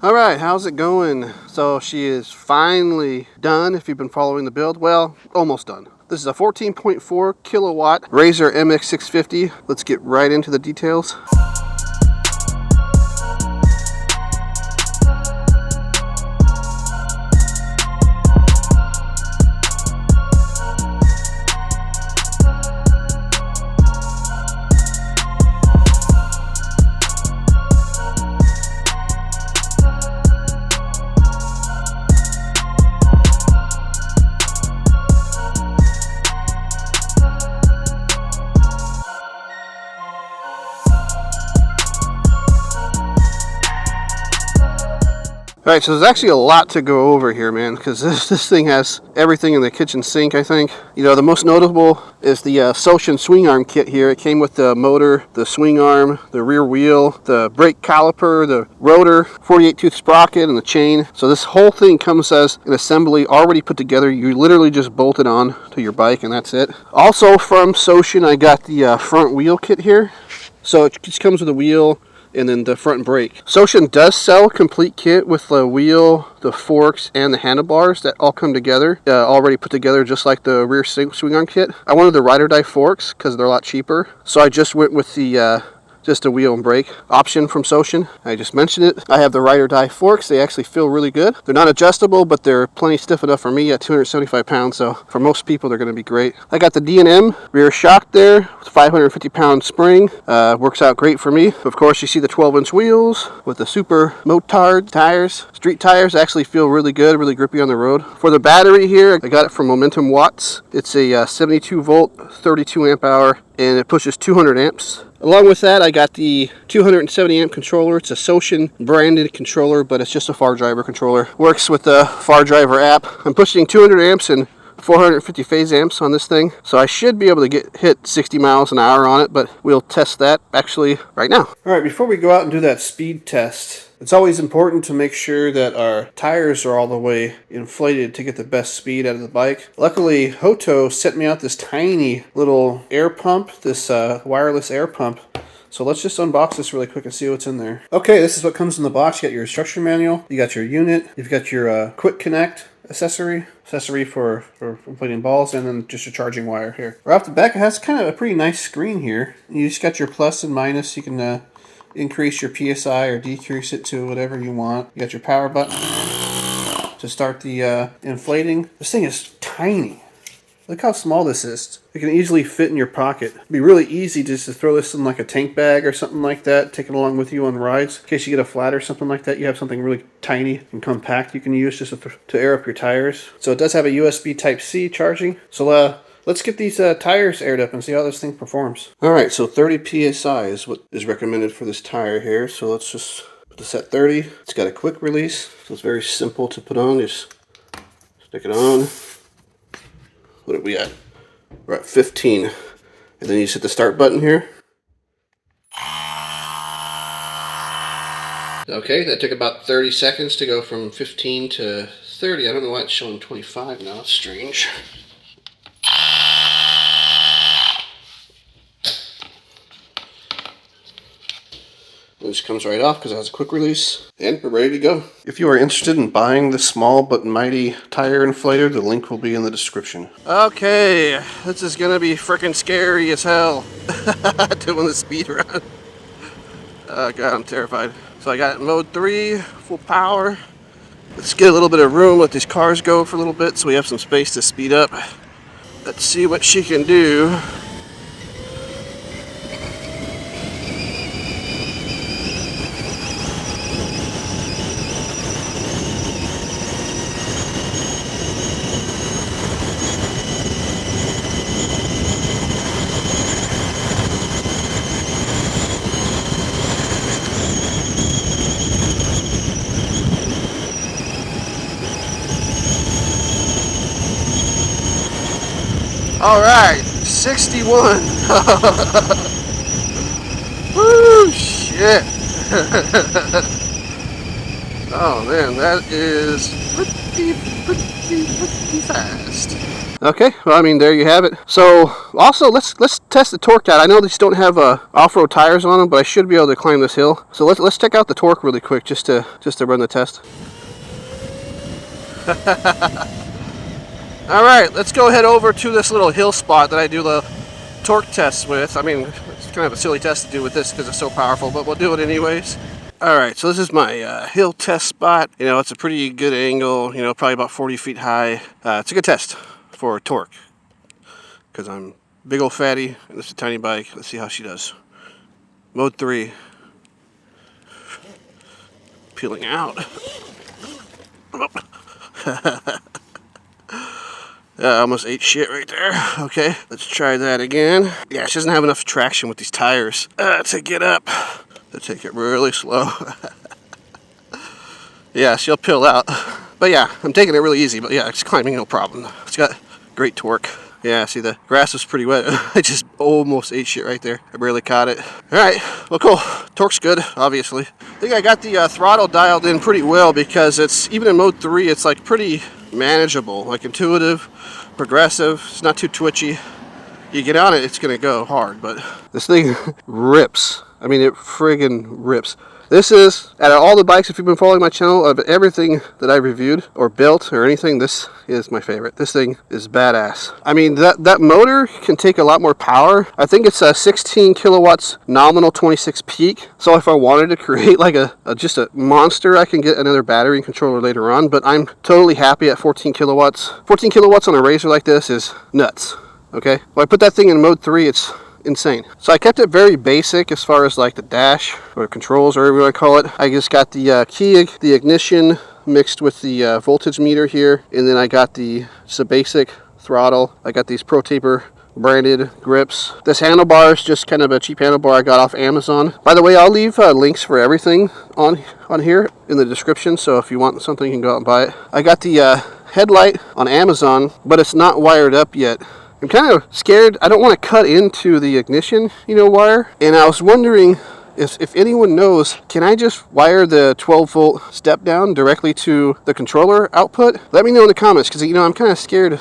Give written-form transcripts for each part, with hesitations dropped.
All right, how's it going? So she is finally done if you've been following the build. Well, almost done. This is a 14.4 kilowatt Razor MX650. Let's get right into the details. All right, so there's actually a lot to go over here, man, because this thing has everything in the kitchen sink, I think. You know, the most notable is the Soshin swing arm kit here. It came with the motor, the swing arm, the rear wheel, the brake caliper, the rotor, 48-tooth sprocket, and the chain. So this whole thing comes as an assembly already put together. You literally just bolt it on to your bike, and that's it. Also from Soshin, I got the front wheel kit here. So it just comes with a wheel and then the front brake. Soshin does sell a complete kit with the wheel, the forks, and the handlebars that all come together, already put together just like the rear swing arm kit. I wanted the ride or die forks because they're a lot cheaper, so I just went with the just a wheel and brake option from Soshin. I just mentioned it. I have the ride or die forks. They actually feel really good. They're not adjustable, but they're plenty stiff enough for me at 275 pounds, so for most people they're going to be great. I got the D&M rear shock there with 550-pound spring. Works out great for me. Of course, you see the 12-inch wheels with the super motard tires. Street tires actually feel really good, really grippy on the road. For the battery here, I got it from Momentum Watts. It's a 72 volt, 32 amp hour, and it pushes 200 amps. Along with that, I got the 270 amp controller. It's a Soshin branded controller, but it's just a Far Driver controller. Works with the Far Driver app. I'm pushing 200 amps and 450 phase amps on this thing, so I should be able to hit 60 miles an hour on it, but we'll test that actually right now. All right, before we go out and do that speed test, it's always important to make sure that our tires are all the way inflated to get the best speed out of the bike. Luckily, HOTO sent me out this tiny little air pump, this wireless air pump. So let's just unbox this really quick and see what's in there. Okay, this is what comes in the box. You got your instruction manual, you got your unit, you've got your quick connect accessory for inflating balls, and then just a charging wire here. Right off the back, it has kind of a pretty nice screen here. You just got your plus and minus. You can increase your PSI or decrease it to whatever you want. You got your power button to start the inflating. This thing is tiny. Look how small this is. It can easily fit in your pocket. It'd be really easy just to throw this in like a tank bag or something like that, take it along with you on rides. In case you get a flat or something like that, you have something really tiny and compact you can use just to air up your tires. So it does have a USB Type-C charging. So let's get these tires aired up and see how this thing performs. All right, so 30 PSI is what is recommended for this tire here. So let's just put this at 30. It's got a quick release, so it's very simple to put on. Just stick it on. What are we at? We're at 15. And then you just hit the start button here. Okay, that took about 30 seconds to go from 15 to 30. I don't know why it's showing 25 now. It's strange. It just comes right off because it has a quick release, and we're ready to go. If you are interested in buying the small but mighty tire inflator, the link will be in the description. Okay, this is gonna be freaking scary as hell. Doing the speed run. Oh god, I'm terrified. So I got it in mode 3, full power. Let's get a little bit of room, let these cars go for a little bit so we have some space to speed up. Let's see what she can do. All right, 61. Woo, shit. Oh man, that is pretty fast. Okay, well, I mean, there you have it. So, also, let's test the torque out. I know these don't have off-road tires on them, but I should be able to climb this hill. So let's check out the torque really quick, just to run the test. All right, let's go head over to this little hill spot that I do the torque tests with. I mean, it's kind of a silly test to do with this because it's so powerful, but we'll do it anyways. All right, so this is my hill test spot. You know, it's a pretty good angle, you know, probably about 40 feet high. It's a good test for torque because I'm big old fatty and this is a tiny bike. Let's see how she does. Mode 3. Peeling out. Almost ate shit right there. Okay, let's try that again. Yeah, she doesn't have enough traction with these tires to get up. To take it really slow. Yeah, she'll peel out. But yeah, I'm taking it really easy. But yeah, it's climbing no problem. It's got great torque. Yeah, see, the grass was pretty wet. I just almost ate shit right there. I barely caught it. All right, well, cool. Torque's good, obviously. I think I got the throttle dialed in pretty well because it's, even in mode 3, it's like pretty manageable, like intuitive, progressive. It's not too twitchy. You get on it, it's gonna go hard, but this thing rips. I mean, it friggin' rips. This is, out of all the bikes, if you've been following my channel, of everything that I've reviewed or built or anything, this is my favorite. This thing is badass. I mean, that motor can take a lot more power. I think it's a 16 kilowatts nominal, 26 peak. So if I wanted to create like just a monster, I can get another battery and controller later on, but I'm totally happy at 14 kilowatts. 14 kilowatts on a razor like this is nuts, okay? When I put that thing in mode 3, it's insane. So I kept it very basic as far as like the dash or controls or whatever you want to call it. I just got the key, the ignition mixed with the voltage meter here, and then I got just a basic throttle. I got these Pro Taper branded grips. This handlebar is just kind of a cheap handlebar I got off Amazon. By the way, I'll leave links for everything on here in the description, so if you want something you can go out and buy it. I got the headlight on Amazon, but it's not wired up yet. I'm kind of scared. I don't want to cut into the ignition, wire. And I was wondering if anyone knows, can I just wire the 12 volt step down directly to the controller output? Let me know in the comments, because I'm kind of scared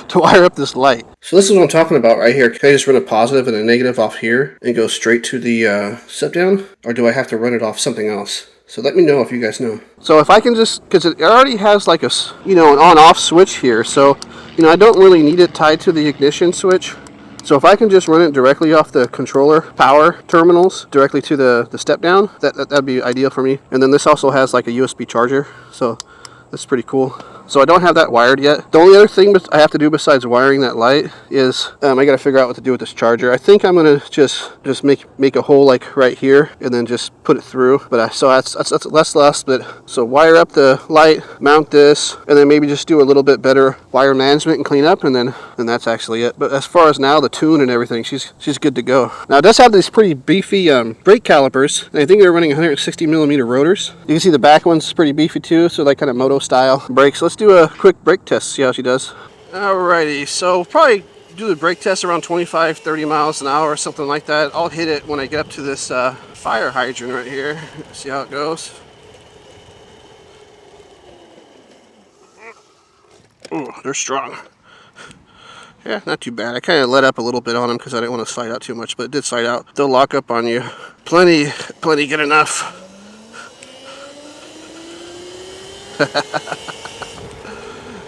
to wire up this light. So this is what I'm talking about right here. Can I just run a positive and a negative off here and go straight to the step down? Or do I have to run it off something else? So let me know if you guys know. So if I can just, because it already has like an on-off switch here, so I don't really need it tied to the ignition switch. So if I can just run it directly off the controller power terminals directly to the step down, that'd be ideal for me. And then this also has like a USB charger, so that's pretty cool. So I don't have that wired yet. The only other thing I have to do besides wiring that light is I got to figure out what to do with this charger. I think I'm gonna just make a hole like right here and then just put it through. But so that's less. But so wire up the light, mount this, and then maybe just do a little bit better wire management and clean up, and then that's actually it. But as far as now, the tune and everything, she's good to go. Now it does have these pretty beefy brake calipers. And I think they're running 160 millimeter rotors. You can see the back one's pretty beefy too, so like kind of moto style brakes. Let's do a quick brake test, see how she does. Alrighty, so probably do the brake test around 25-30 miles an hour or something like that. I'll hit it when I get up to this fire hydrant right here. See how it goes. Ooh, they're strong. Yeah, not too bad. I kind of let up a little bit on them because I didn't want to slide out too much, but it did slide out. They'll lock up on you. Plenty good enough.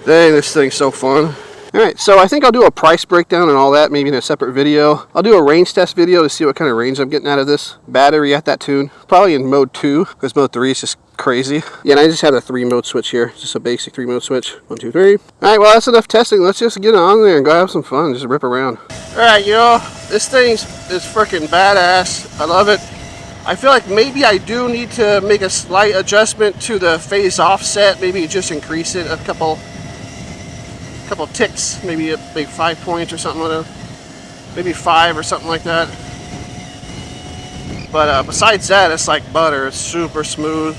Dang, this thing's so fun. Alright, so I think I'll do a price breakdown and all that, maybe in a separate video. I'll do a range test video to see what kind of range I'm getting out of this battery at that tune. Probably in mode 2, because mode 3 is just crazy. Yeah, and I just have a 3-mode switch here. Just a basic 3-mode switch. 1, 2, 3. Alright, well, that's enough testing. Let's just get on there and go have some fun. Just rip around. Alright, this thing is freaking badass. I love it. I feel like maybe I do need to make a slight adjustment to the phase offset. Maybe just increase it a couple ticks, maybe a big 5 points or something like that. Maybe 5 or something like that. But besides that, it's like butter. It's super smooth.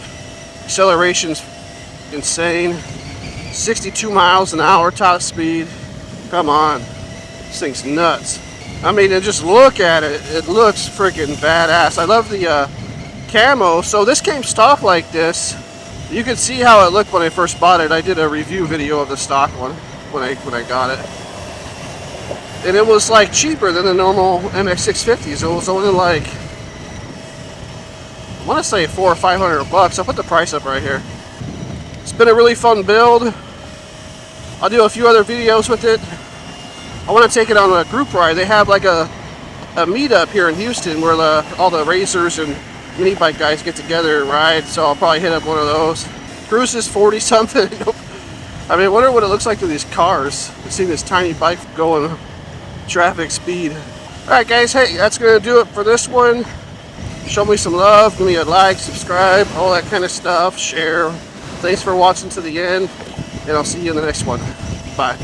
Acceleration's insane. 62 miles an hour top speed. Come on. This thing's nuts. I mean, and just look at it. It looks freaking badass. I love the camo. So this came stock like this. You can see how it looked when I first bought it. I did a review video of the stock one. when I got it. And it was like cheaper than the normal MX650s. It was only like, I want to say $400 or $500. I'll put the price up right here. It's been a really fun build. I'll do a few other videos with it. I want to take it on a group ride. They have like a meetup here in Houston where all the racers and mini bike guys get together and ride. So I'll probably hit up one of those. Cruise is 40 something. I mean, I wonder what it looks like to these cars. I've seen this tiny bike going traffic speed. Alright guys, hey, that's going to do it for this one. Show me some love, give me a like, subscribe, all that kind of stuff, share. Thanks for watching to the end, and I'll see you in the next one. Bye.